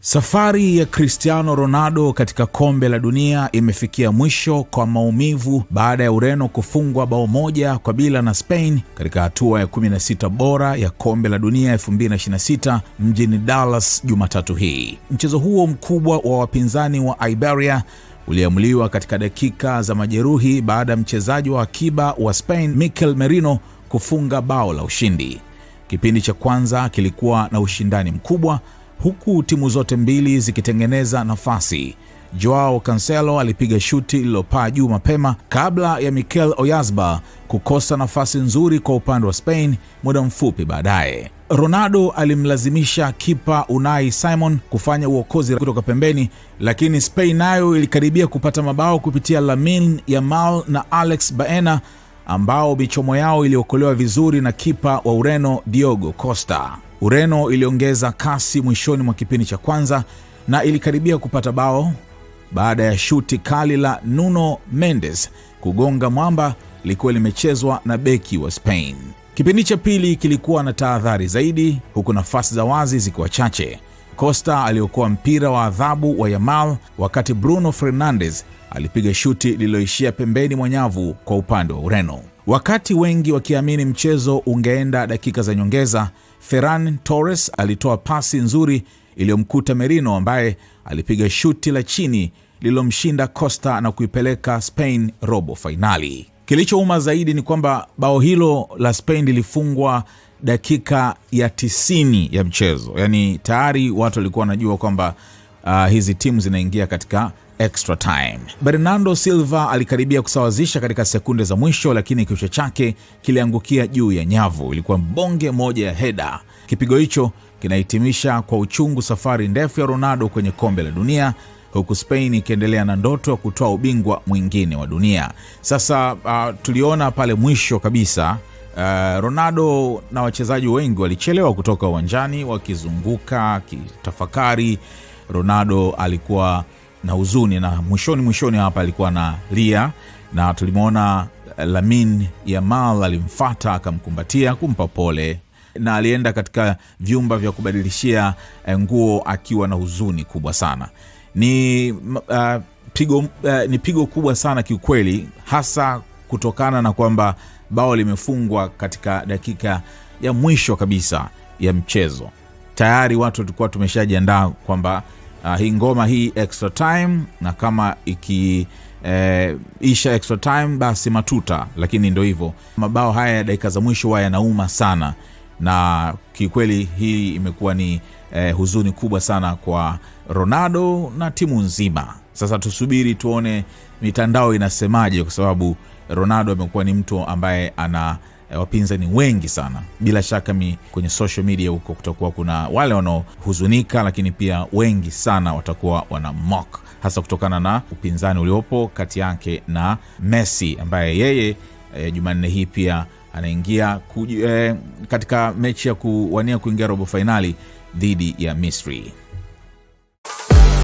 Safari ya Cristiano Ronaldo katika kombe la dunia imefikia mwisho kwa maumivu baada ya Ureno kufungwa 1-0 na Spain katika hatua ya 16 bora ya kombe la dunia 2026 mjini Dallas Jumatatu hii. Mchezo huo mkubwa wa wapinzani wa Iberia uliamuliwa katika dakika za majeruhi baada ya mchezaji wa akiba wa Spain Mikel Merino kufunga bao la ushindi. Kipindi cha kwanza kilikuwa na ushindani mkubwa huku timu zote mbili zikitengeneza nafasi. Joao Cancelo alipiga shuti lililopaa juu mapema kabla ya Mikel Oyarzabal kukosa nafasi nzuri kwa upande wa Spain muda mfupi baadaye. Ronaldo alimlazimisha kipa Unai Simon kufanya uokozi kutoka pembeni, lakini Spain nayo ilikaribia kupata mabao kupitia Lamine Yamal na Alex Baena ambao michomo yao iliokolewa vizuri na kipa wa Ureno Diogo Costa. Ureno iliongeza kasi mwishoni mwa kipindi cha kwanza na ilikaribia kupata bao baada ya shuti kali la Nuno Mendes kugonga mwamba lilikuwa limechezwa na beki wa Spain. Kipindi cha pili kilikuwa na tahadhari zaidi huku nafasi za wazi zikiwa chache. Costa aliokoa mpira wa adhabu wa Yamal wakati Bruno Fernandes alipiga shuti lililoishia pembeni mwa nyavu kwa upande wa Ureno. Wakati wengi wakiamini mchezo ungeenda dakika za nyongeza, Ferran Torres alitoa pasi nzuri iliyomkuta Merino ambaye alipiga shuti la chini lililomshinda Costa na kuipeleka Spain robo fainali. Kilichouma zaidi ni kwamba bao hilo la Spain lilifungwa dakika ya 90 ya mchezo. Yaani tayari watu walikuwa wanajua kwamba hizi timu zinaingia katika extra time. Bernardo Silva alikaribia kusawazisha katika sekunde za mwisho, lakini kichwa chake kiliangukia juu ya nyavu. Ilikuwa bonge moja ya heda. Kipigo hicho kinahitimisha kwa uchungu safari ndefu ya Ronaldo kwenye kombe la dunia, huku Spain ikiendelea na ndoto ya kutoa ubingwa mwingine wa dunia. Sasa tuliona pale mwisho kabisa Ronaldo na wachezaji wengi walichelewa kutoka uwanjani wakizunguka kitafakari. Ronaldo alikuwa na huzuni na mwishoni hapa alikuwa na lia, na tulimuona Lamine Yamal alimfuata akamkumbatia kumpa pole, na alienda katika vyumba vya kubadilishia nguo akiwa na huzuni kubwa sana. Ni pigo kubwa sana kiukweli, hasa kutokana na kwamba bao limefungwa katika dakika ya mwisho kabisa ya mchezo. Tayari watu tulikuwa tumeshajiandaa kwamba hii ngoma hii extra time, na kama isha extra time basi matuta, lakini ndio hivyo. Mabao haya ya dakika za mwisho haya yanauma sana, na kikweli hii imekuwa ni huzuni kubwa sana kwa Ronaldo na timu nzima. Sasa tusubiri tuone mitandao inasemaje, kwa sababu Ronaldo amekuwa ni mtu ambaye ana wapinzani wengi sana. Bila shaka kwenye social media huko kutakuwa kuna wale wanaohuzunika, lakini pia wengi sana watakuwa wana mock, hasa kutokana na upinzani uliopo kati yake na Messi ambaye yeye Jumanne hii pia anaingia katika mechi ya kuwania kuingia robo finali dhidi ya Misri.